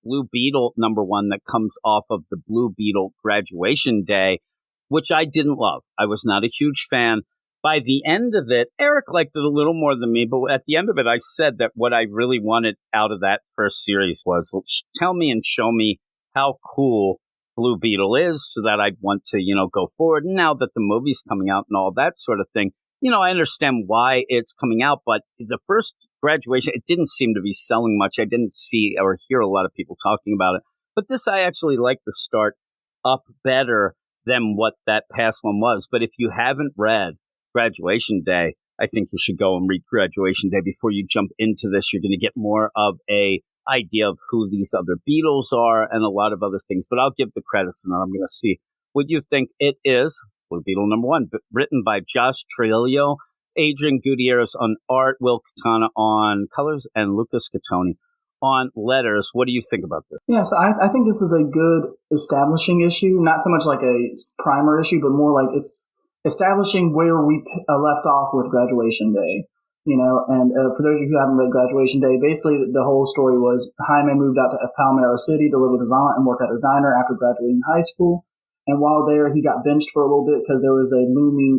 Blue Beetle #1 that comes off of the Blue Beetle graduation day, which I didn't love. I was not a huge fan. By the end of it, Eric liked it a little more than me, but at the end of it, I said that what I really wanted out of that first series was tell me and show me how cool Blue Beetle is so that I'd want to, go forward. And now that the movie's coming out and all that sort of thing, I understand why it's coming out, but the first graduation, it didn't seem to be selling much. I didn't see or hear a lot of people talking about it. But this, I actually like the start up better than what that past one was. But if you haven't read Graduation Day, I think you should go and read Graduation Day before you jump into this. You're going to get more of a idea of who these other Beatles are and a lot of other things. But I'll give the credits and then I'm going to see what you think. It is Blue Beetle #1, written by Josh Trujillo, Adrian Gutierrez on art, Will Katana on colors, and Lucas Catoni on letters. What do you think about this? Yeah, so I think this is a good establishing issue, not so much like a primer issue, but more like it's establishing where we left off with Graduation Day. And for those of you who haven't read Graduation Day, basically the whole story was Jaime moved out to Palmero City to live with his aunt and work at her diner after graduating high school. And while there, he got benched for a little bit because there was a looming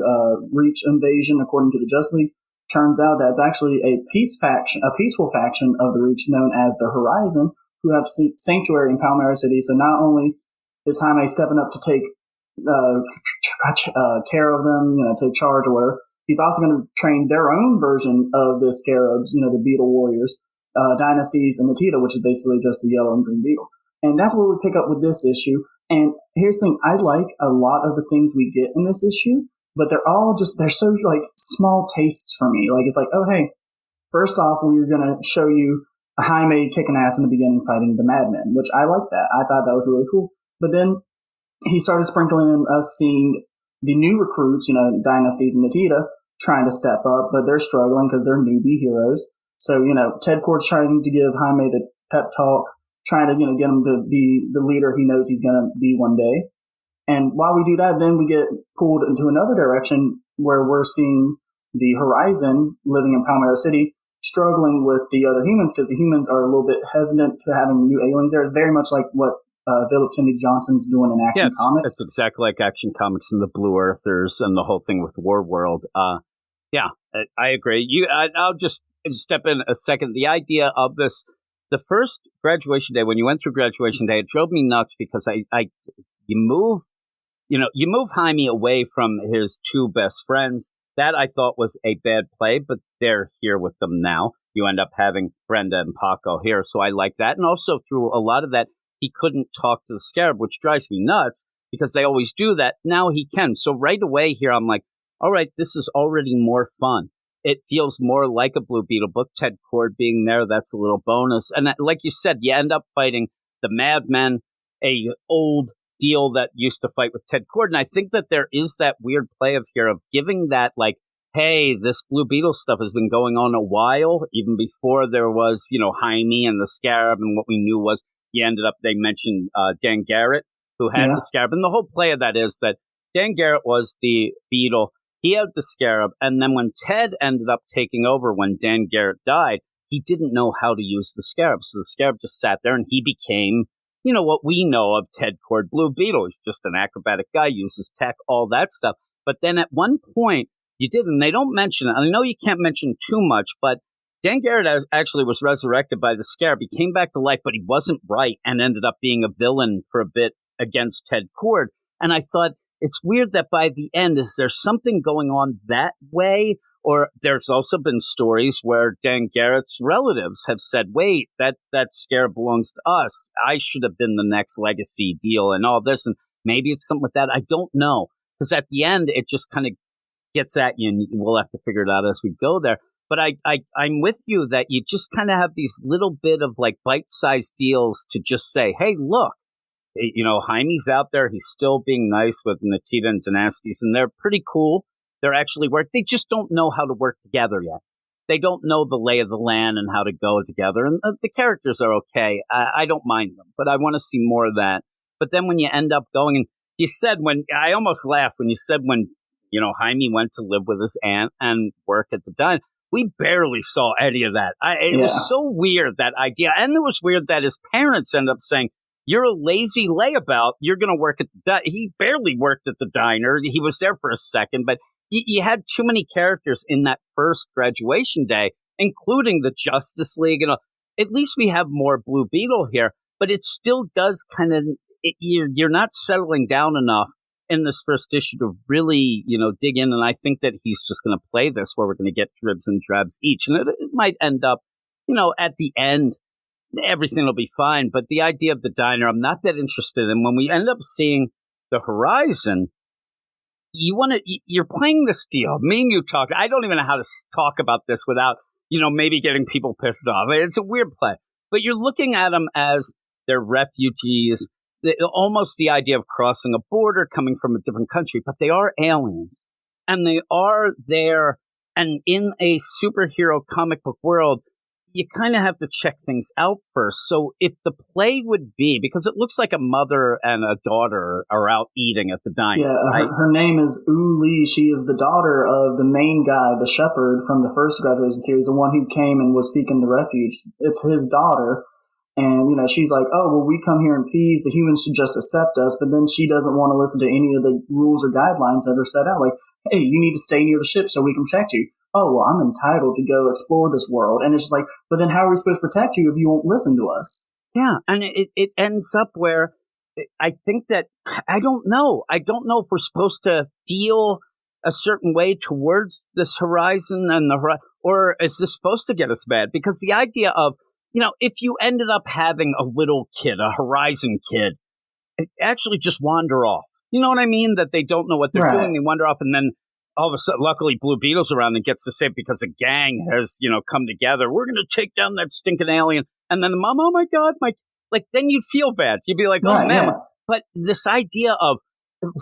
Reach invasion, according to the Just League. Turns out that's actually a peaceful faction of the Reach known as the Horizon, who have sanctuary in Palmero City. So not only is Jaime stepping up to take care of them, take charge or whatever, he's also going to train their own version of the scarabs, the Beetle Warriors, Dynasties, and Natita, which is basically just the yellow and green beetle. And that's where we pick up with this issue. And here's the thing, I like a lot of the things we get in this issue, but they're so like small tastes for me. Like, it's like, oh, hey, first off, we're going to show you Jaime kicking ass in the beginning fighting the Madmen, which I like that. I thought that was really cool. But then he started sprinkling in us seeing the new recruits, Dynasties and Natita, trying to step up, but they're struggling because they're newbie heroes. So, Ted Cord's trying to give Jaime the pep talk, trying to, get him to be the leader he knows he's going to be one day. And while we do that, then we get pulled into another direction where we're seeing the Horizon living in Palmero City struggling with the other humans because the humans are a little bit hesitant to having new aliens there. It's very much like what Philip Kennedy Johnson's doing in Action Comics. It's exactly like Action Comics and the Blue Earthers and the whole thing with War World. I agree. I'll just step in a second. The idea of this, the first Graduation Day, when you went through Graduation Day, it drove me nuts because you move Jaime away from his two best friends. That I thought was a bad play, but they're here with them now. You end up having Brenda and Paco here, so I like that. And also through a lot of that, he couldn't talk to the Scarab, which drives me nuts because they always do that. Now he can. So right away here, I'm like, all right, this is already more fun. It feels more like a Blue Beetle book. Ted Cord being there, that's a little bonus. And like you said, you end up fighting the Madmen, a old deal that used to fight with Ted Cord. And I think that there is that weird play of here of giving that like, hey, this Blue Beetle stuff has been going on a while, even before there was, Jaime and the Scarab. And what we knew was they mentioned Dan Garrett, who had the Scarab. And the whole play of that is that Dan Garrett was the Beetle. He had the Scarab, and then when Ted ended up taking over when Dan Garrett died, he didn't know how to use the Scarab. So the Scarab just sat there, and he became, what we know of Ted Cord Blue Beetle. He's just an acrobatic guy, uses tech, all that stuff. But then at one point, you did, and they don't mention it. I know you can't mention too much, but Dan Garrett actually was resurrected by the Scarab. He came back to life, but he wasn't right and ended up being a villain for a bit against Ted Cord. And I thought, it's weird that by the end, is there something going on that way? Or there's also been stories where Dan Garrett's relatives have said, wait, that Scarab belongs to us. I should have been the next legacy deal and all this. And maybe it's something with that. I don't know. Because at the end, it just kind of gets at you, and we'll have to figure it out as we go there. But I'm with you that you just kind of have these little bit of like bite-sized deals to just say, hey, look, Jaime's out there. He's still being nice with Natita and Dynasties, and they're pretty cool. They're actually They just don't know how to work together yet. They don't know the lay of the land and how to go together. And the characters are okay. I don't mind them, but I want to see more of that. But then when you end up going, and you said I almost laughed when you said when, Jaime went to live with his aunt and work at the diner. we barely saw any of that. It was so weird, that idea. And it was weird that his parents end up saying, you're a lazy layabout. You're going to work at the diner. He barely worked at the diner. He was there for a second, but you had too many characters in that first graduation day, including the Justice League. And at least we have more Blue Beetle here, but it still does kind of, you're not settling down enough in this first issue to really, dig in. And I think that he's just going to play this where we're going to get dribs and drabs each. And it might end up, at the end, everything will be fine. But the idea of the diner, I'm not that interested in. When we end up seeing the Horizon, you're playing this deal. Me and you talk. I don't even know how to talk about this without, maybe getting people pissed off. It's a weird play. But you're looking at them as they're refugees. Almost the idea of crossing a border, coming from a different country, but they are aliens, and they are there. And in a superhero comic book world, you kind of have to check things out first. So if the play would be, because it looks like a mother and a daughter are out eating at the diner. Yeah, right? her name is Lee. She is the daughter of the main guy, the shepherd from the first graduation series, the one who came and was seeking the refuge. It's his daughter. And, she's like, oh, well, we come here in peace. The humans should just accept us. But then she doesn't want to listen to any of the rules or guidelines that are set out. Like, hey, you need to stay near the ship so we can protect you. Oh, well, I'm entitled to go explore this world. And it's just like, but then how are we supposed to protect you if you won't listen to us? Yeah. And it ends up where I think that, I don't know. I don't know if we're supposed to feel a certain way towards this Horizon and or is this supposed to get us mad? Because the idea of, if you ended up having a little kid, a Horizon kid, actually just wander off. You know what I mean? That they don't know what they're doing. They wander off, and then all of a sudden, luckily, Blue Beetle's around and gets to say, because a gang has, come together, we're going to take down that stinking alien. And then the mom, oh my God, then you'd feel bad. You'd be like, oh man. Yeah. But this idea of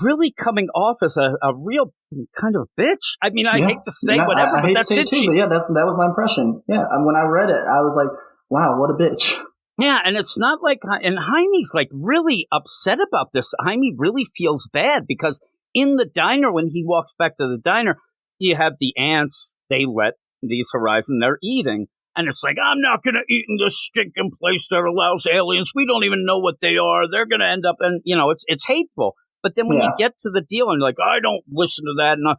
really coming off as a real kind of bitch. I mean, I hate to say whatever, but that's it. Too, but yeah, that was my impression. Yeah, when I read it, I was like, wow, what a bitch. Yeah, and it's not like, and Jaime's really upset about this. Jaime really feels bad because in the diner, when he walks back to the diner, you have the ants, they let these Horizon, they're eating. And it's like, I'm not going to eat in this stinking place that allows aliens. We don't even know what they are. They're going to end up, and it's hateful. But then when you get to the deal and you're like, I don't listen to that. And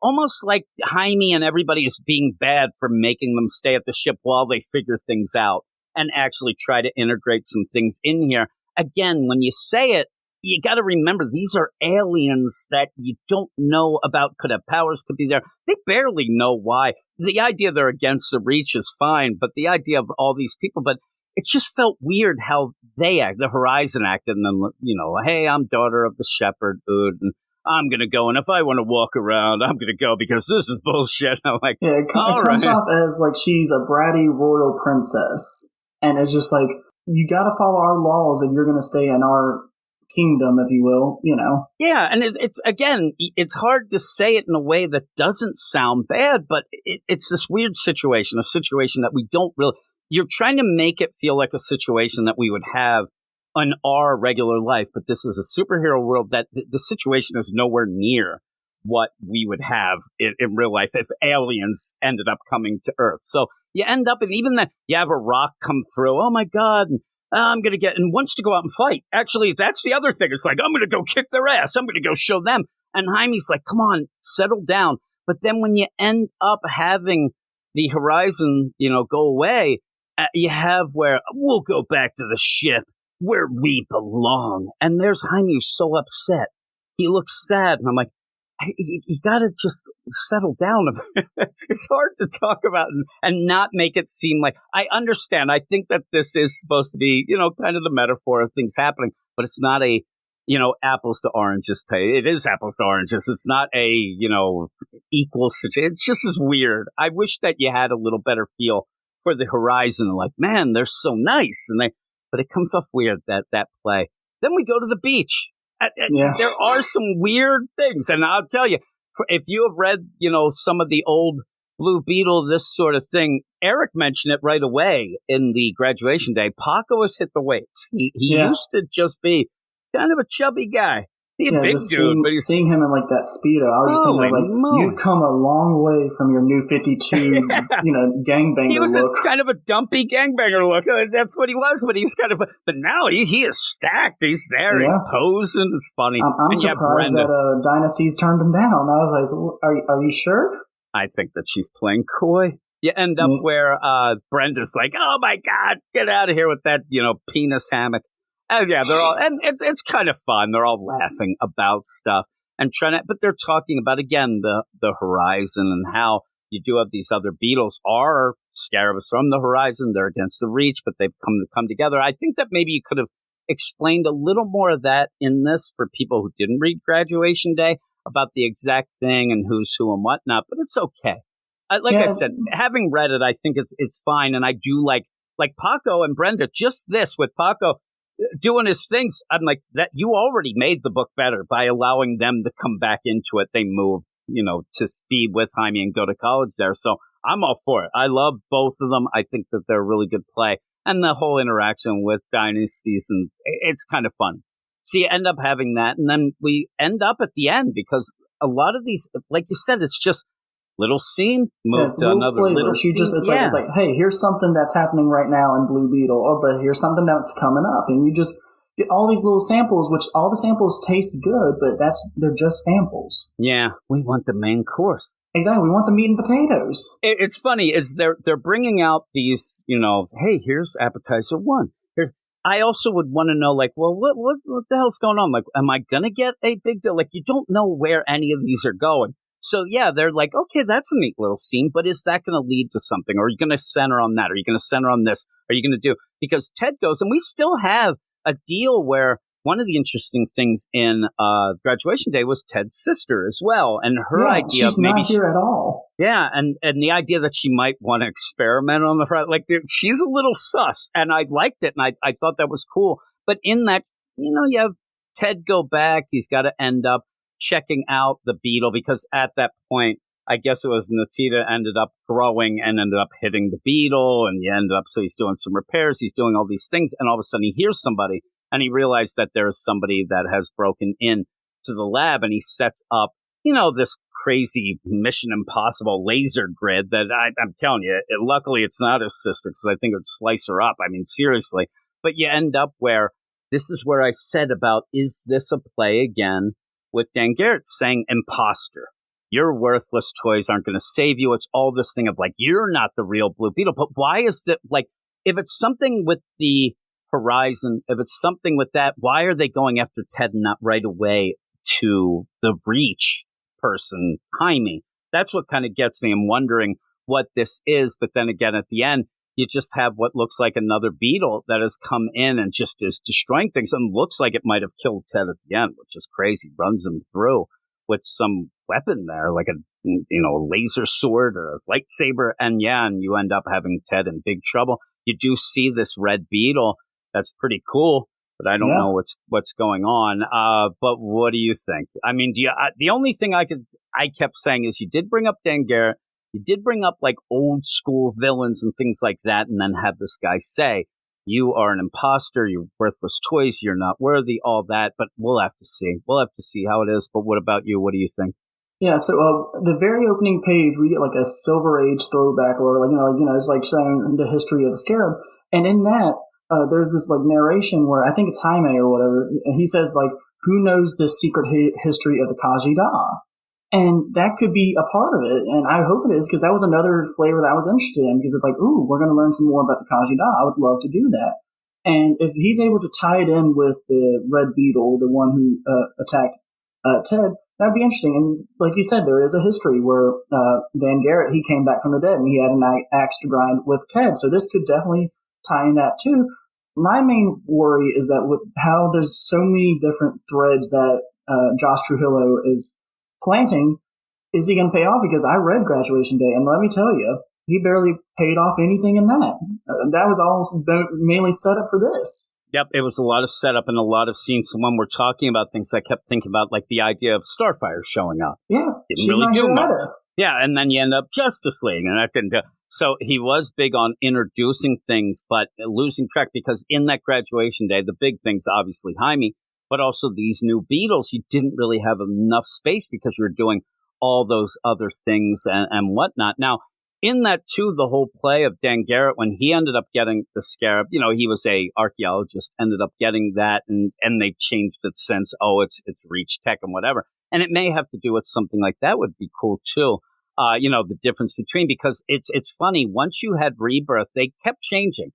almost like Jaime and everybody is being bad for making them stay at the ship while they figure things out and actually try to integrate some things in here. Again, when you say it, you got to remember these are aliens that you don't know about, could have powers, could be there. They barely know why. The idea they're against the Reach is fine, but the idea of all these people, but it just felt weird how they act, the Horizon acted, and then, hey, I'm daughter of the shepherd, dude, and I'm going to go, and if I want to walk around, I'm going to go because this is bullshit. I'm like, it comes off as like she's a bratty royal princess, and it's just like, you got to follow our laws if you're going to stay in our kingdom, if you will, Yeah, and it's again, it's hard to say it in a way that doesn't sound bad, but it's this weird situation, a situation that we don't really... You're trying to make it feel like a situation that we would have in our regular life, but this is a superhero world that the situation is nowhere near what we would have in real life if aliens ended up coming to Earth. So you end up, and even that you have a rock come through, oh my God, and I'm going to get, and wants to go out and fight. Actually, that's the other thing. It's like, I'm going to go kick their ass. I'm going to go show them. And Jaime's like, come on, settle down. But then when you end up having the Horizon, go away, you have where we'll go back to the ship where we belong. And there's Jaime who's so upset. He looks sad. And I'm like, you got to just settle down. It's hard to talk about and not make it seem like... I understand. I think that this is supposed to be, kind of the metaphor of things happening, but it's not a, apples to oranges. It is apples to oranges. It's not a, equal situation. It's just as weird. I wish that you had a little better feel for the Horizon. Like, man, they're so nice. But it comes off weird, that play. Then we go to the beach. There are some weird things. And I'll tell you, if you have read, some of the old Blue Beetle, this sort of thing, Eric mentioned it right away in the graduation day. Paco has hit the weights. He used to just be kind of a chubby guy. He's a big dude. But seeing him in like that Speedo, I was just thinking, I was like, you've come a long way from your new 52, gangbanger he was look. Kind of a dumpy gangbanger look. That's what he was, but he's kind of, but now he is stacked. He's there. Yeah. He's posing. It's funny. I'm surprised that Dynasty's turned him down. I was like, are you sure? I think that she's playing coy. You end up where Brenda's like, oh my God, get out of here with that, penis hammock. And yeah, they're all, and it's kind of fun. They're all laughing about stuff and trying to, but they're talking about, again, the horizon and how you do have these other beetles are scarabs from the horizon. They're against the reach, but they've come together. I think that maybe you could have explained a little more of that in this for people who didn't read Graduation Day about the exact thing and who's who and whatnot, but it's okay. I said, having read it, I think it's fine. And I do like Paco and Brenda, just this with Paco doing his things. I'm like, that you already made the book better by allowing them to come back into it. They moved, to speed with Jaime and go to college there. So I'm all for it. I love both of them. I think that they're a really good play. And the whole interaction with Dynasties, and it's kind of fun. So you end up having that. And then we end up at the end because a lot of these, like you said, it's just little scene, move to another flavor. Little scene. It's like, hey, here's something that's happening right now in Blue Beetle, but here's something that's coming up. And you just get all these little samples, which all the samples taste good, but they're just samples. Yeah, we want the main course. Exactly, we want the meat and potatoes. It's funny, is they're bringing out these, hey, here's appetizer one. I also would want to know, like, well, what the hell's going on? Like, am I going to get a big deal? Like, you don't know where any of these are going. So, yeah, they're like, okay, that's a neat little scene, but is that going to lead to something? Or are you going to center on that? Are you going to center on this? Are you going to do? Because Ted goes, and we still have a deal where one of the interesting things in Graduation Day was Ted's sister as well. And her idea she's of maybe not here at all. Yeah, and the idea that she might want to experiment on the front, like she's a little sus, and I liked it, and I thought that was cool. But in that, you have Ted go back. He's got to end up checking out the beetle because at that point, I guess it was Natita ended up growing and ended up hitting the beetle, and so he's doing some repairs. He's doing all these things, and all of a sudden he hears somebody, and he realized that there is somebody that has broken in to the lab, and he sets up, this crazy Mission Impossible laser grid that I'm telling you, luckily it's not his sister because I think it would slice her up. I mean, seriously. But you end up where this is where I said about, is this a play again with Dan Garrett saying imposter? Your worthless toys aren't going to save you. It's all this thing of like, you're not the real Blue Beetle. But why is that? Like, if it's something with the horizon, if it's something with that, why are they going after Ted and not right away to the Reach person, Jaime? That's what kind of gets me. I'm wondering what this is. But then again, at the end, you just have what looks like another beetle that has come in and just is destroying things and looks like it might have killed Ted at the end, which is crazy. Runs him through with some weapon there, like a laser sword or a lightsaber. And you end up having Ted in big trouble. You do see this red beetle. That's pretty cool, but I don't know what's going on. But what do you think? I mean, the only thing I kept saying is you did bring up Dan Garrett. You did bring up like old school villains and things like that, and then have this guy say, you are an imposter, you're worthless toys, you're not worthy, all that. But we'll have to see. We'll have to see how it is. But what about you? What do you think? Yeah, so the very opening page, we get like a Silver Age throwback, or it's like showing the history of the scarab. And in that, there's this like narration where I think it's Jaime or whatever, and he says like, who knows the secret history of the Kajida? And that could be a part of it, and I hope it is, because that was another flavor that I was interested in, because it's like, ooh, we're going to learn some more about the Kajida. I would love to do that. And if he's able to tie it in with the Red Beetle, the one who attacked Ted, that would be interesting. And like you said, there is a history where Dan Garrett, he came back from the dead, and he had an axe to grind with Ted. So this could definitely tie in that too. My main worry is that with how there's so many different threads that Josh Trujillo is planting, is he going to pay off? Because I read Graduation Day, and let me tell you, he barely paid off anything in that. That was all mainly set up for this. Yep, it was a lot of setup and a lot of scenes. So when we're talking about things, I kept thinking about like the idea of Starfire showing up. Yeah, didn't really do much. Yeah, and then you end up Justice League, and that didn't do. So he was big on introducing things, but losing track, because in that Graduation Day, the big thing's obviously Jaime. but also these new Beetles, you didn't really have enough space because you were doing all those other things and whatnot. Now, in that, too, the whole play of Dan Garrett, when he ended up getting the scarab, he was a archaeologist, ended up getting that, and they changed it since, it's Reach Tech and whatever. And it may have to do with something like that would be cool, too. The difference between, because it's funny, once you had Rebirth, they kept changing.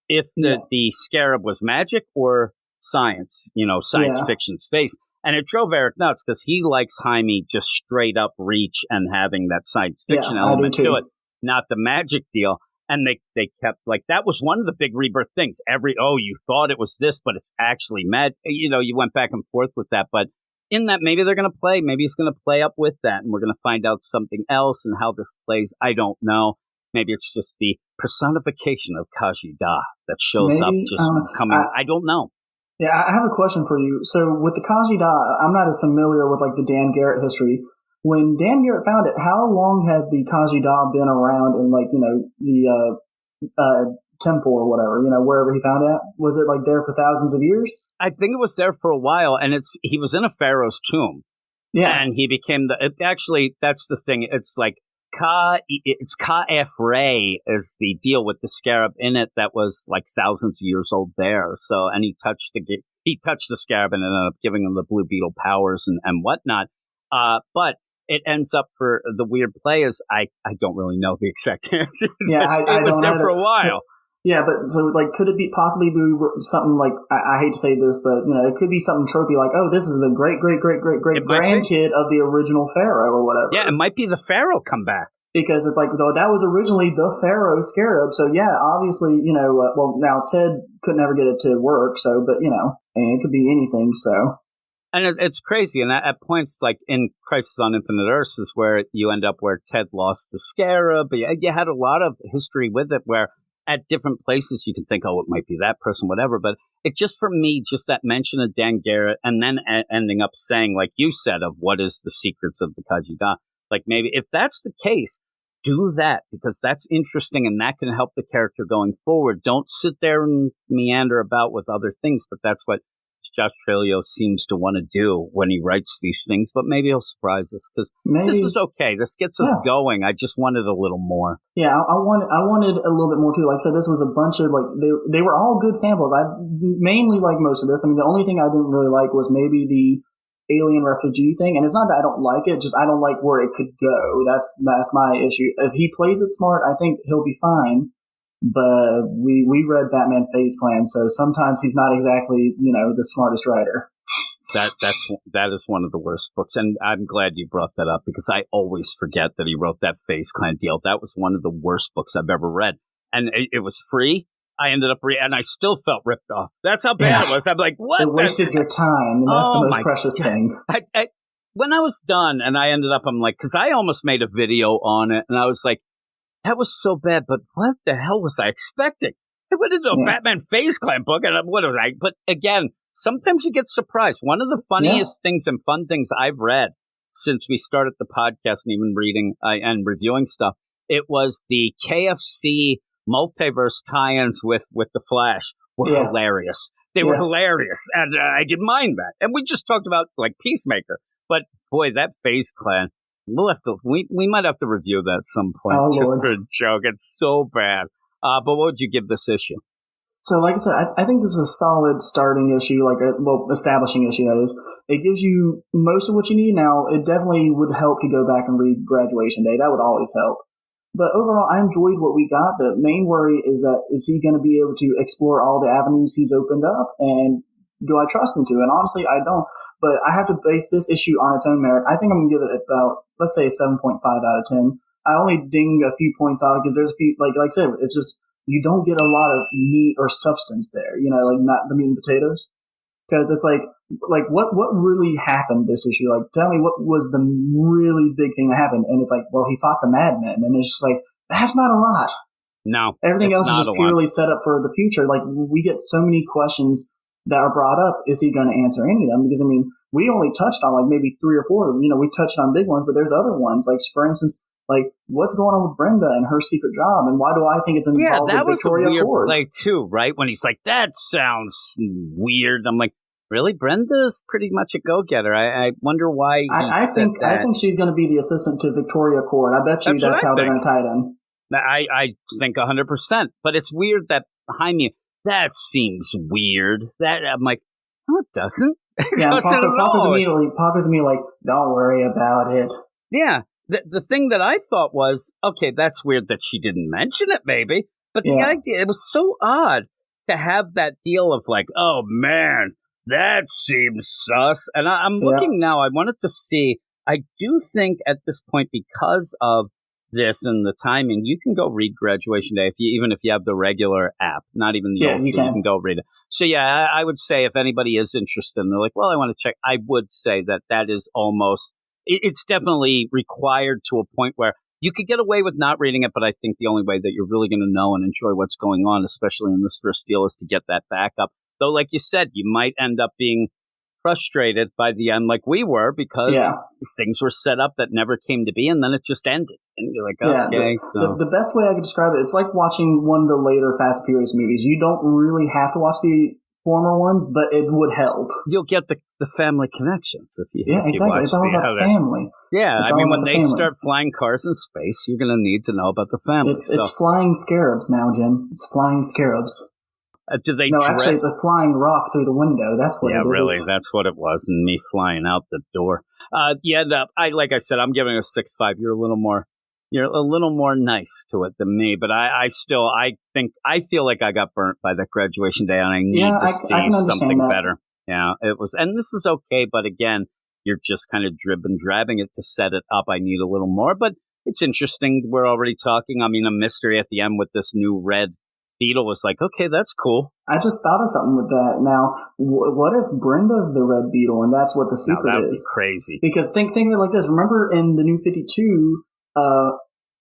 If the scarab was magic or science, science fiction space. And it drove Eric nuts because he likes Jaime just straight up Reach and having that science fiction element to it, not the magic deal. And they kept, like, that was one of the big Rebirth things. You thought it was this, but it's actually mad. You went back and forth with that. But in that, maybe they're going to play. Maybe it's going to play up with that. And we're going to find out something else and how this plays. I don't know. Maybe it's just the personification of Khaji-Da that shows up just coming. I don't know. Yeah, I have a question for you. So with the Khaji-Da, I'm not as familiar with like the Dan Garrett history. When Dan Garrett found it, how long had the Khaji-Da been around in the temple or whatever, wherever he found it? Was it like there for thousands of years? I think it was there for a while, and he was in a pharaoh's tomb. Yeah. And he became actually, that's the thing. It's like, it's Ka-F-Ray is the deal with the scarab in it that was like thousands of years old there. So, and he touched the scarab and ended up giving him the Blue Beetle powers and whatnot. But it ends up for the weird play is I don't really know the exact answer. Yeah, it was there for a while. Yeah, but so like, could it be possibly something like, I hate to say this, but it could be something tropey like, oh, this is the great grandkid of the original pharaoh or whatever. Yeah, it might be the pharaoh come back. Because it's like, though, that was originally the pharaoh scarab. So yeah, obviously, well, now Ted could never get it to work. So, but and it could be anything. So. And it's crazy. And at points like in Crisis on Infinite Earths is where you end up where Ted lost the scarab. But you had a lot of history with it where at different places you can think, oh, it might be that person, whatever. But it just, for me, just that mention of Dan Garrett and then ending up saying, like you said, of what is the secrets of the Khaji-Da. Like maybe if that's the case, do that because that's interesting and that can help the character going forward. Don't sit there and meander about with other things, but that's what Josh Trelio seems to want to do when he writes these things. But maybe he'll surprise us because this is okay. This gets us going. I just wanted a little more. Yeah, I wanted a little bit more too. Like I said, this was a bunch of they were all good samples. I mainly like most of this. I mean, the only thing I didn't really like was maybe the alien refugee thing, and it's not that I don't like it, just I don't like where it could go. That's my issue. If he plays it smart, I think he'll be fine. But we read Batman Phase Clan, so sometimes he's not exactly the smartest writer. That is one of the worst books, and I'm glad you brought that up because I always forget that he wrote that Phase Clan deal. That was one of the worst books I've ever read, and it was free. I ended up and I still felt ripped off. That's how bad it was. I'm like, what? It wasted your time, and that's the most precious thing. When I was done, and I ended up, I'm like, because I almost made a video on it, and I was like, that was so bad, but what the hell was I expecting? I went into a Batman Phase Clan book, and what was I? But again, sometimes you get surprised. One of the funniest things and fun things I've read since we started the podcast and even reading and reviewing stuff, it was the KFC multiverse tie-ins with the Flash were hilarious. They were hilarious, and I didn't mind that. And we just talked about like Peacemaker, but boy, that Phase Clan, we might have to review that at some point just for a joke. It's so bad. But what would you give this issue? So, like I said, I think this is a solid starting issue, establishing issue, that is. It gives you most of what you need now. It definitely would help to go back and read Graduation Day. That would always help. But overall, I enjoyed what we got. The main worry is he going to be able to explore all the avenues he's opened up? And do I trust him to? And honestly, I don't. But I have to base this issue on its own merit. I think I'm going to give it about, let's say, 7.5 out of 10. I only ding a few points out because there's a few, like I said, it's just, you don't get a lot of meat or substance there, not the meat and potatoes. Because it's like what really happened this issue? Like, tell me what was the really big thing that happened? And it's like, well, he fought the Madmen, and it's just like, that's not a lot. No, everything else is just purely set up for the future. Like, we get so many questions that are brought up. Is he going to answer any of them? Because I mean, we only touched on like maybe 3 or 4. We touched on big ones, but there's other ones. Like, for instance, like, what's going on with Brenda and her secret job, and why do I think it's involved with Victoria Ford? Yeah, that was a weird play too, right? When he's like, that sounds weird. I'm like, Really? Brenda's pretty much a go-getter. I wonder why I think she's going to be the assistant to Victoria Court. I bet you that's how they're going to tie it in. I think 100%. But it's weird that Jaime, that seems weird. That I'm like, no, it doesn't. Yeah, Parker's immediately like, don't worry about it. Yeah. The thing that I thought was, okay, that's weird that she didn't mention it, maybe. But the idea, it was so odd to have that deal of like, oh, man, that seems sus. And I'm looking now, I wanted to see, I do think at this point, because of this and the timing, you can go read Graduation Day, even if you have the regular app, not even the old, you can go read it. So yeah, I would say if anybody is interested and they're like, well, I want to check, I would say that is almost, it's definitely required to a point where you could get away with not reading it, but I think the only way that you're really going to know and enjoy what's going on, especially in this first deal, is to get that backup. Though, like you said, you might end up being frustrated by the end like we were, because things were set up that never came to be, and then it just ended. And you're like, okay. The best way I could describe it, it's like watching one of the later Fast and Furious movies. You don't really have to watch the former ones, but it would help. You'll get the family connections if you exactly. You watch it's all about the family. Yeah, I mean, when they start flying cars in space, you're going to need to know about the family. It's flying scarabs now, Jim. It's flying scarabs. Do they? No, actually, it's a flying rock through the window. That's what it is. Yeah, really, that's what it was, and me flying out the door. Like I said, I'm giving a 6.5. You're a little more nice to it than me, but I feel like I got burnt by that Graduation Day, and I need to see something better. Yeah, it was, and this is okay, but again, you're just kind of drabbing it to set it up. I need a little more, but it's interesting. We're already talking. I mean, a mystery at the end with this new red Beetle was like, okay, that's cool. I just thought of something with that. Now, what if Brenda's the Red Beetle and that's what the secret is? Crazy. Because think of it like this. Remember in the New 52,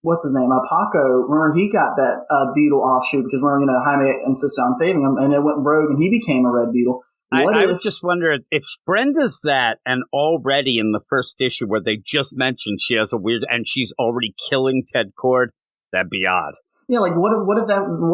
what's his name? Paco, remember he got that Beetle offshoot because Jaime insisted on saving him, and it went rogue and he became a Red Beetle. I was just wondering if Brenda's that, and already in the first issue where they just mentioned she has a weird, and she's already killing Ted Cord, that'd be odd. Yeah, like what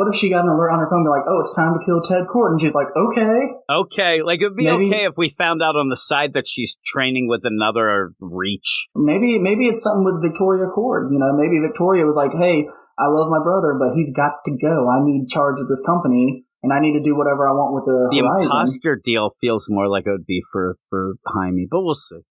if she got an alert on her phone, and be like, oh, it's time to kill Ted Cord, and she's like, okay, like it'd be okay if we found out on the side that she's training with another Reach. Maybe it's something with Victoria Cord. Maybe Victoria was like, hey, I love my brother, but he's got to go. I need charge of this company, and I need to do whatever I want with the Horizon. Imposter deal feels more like it would be for Jaime, but we'll see.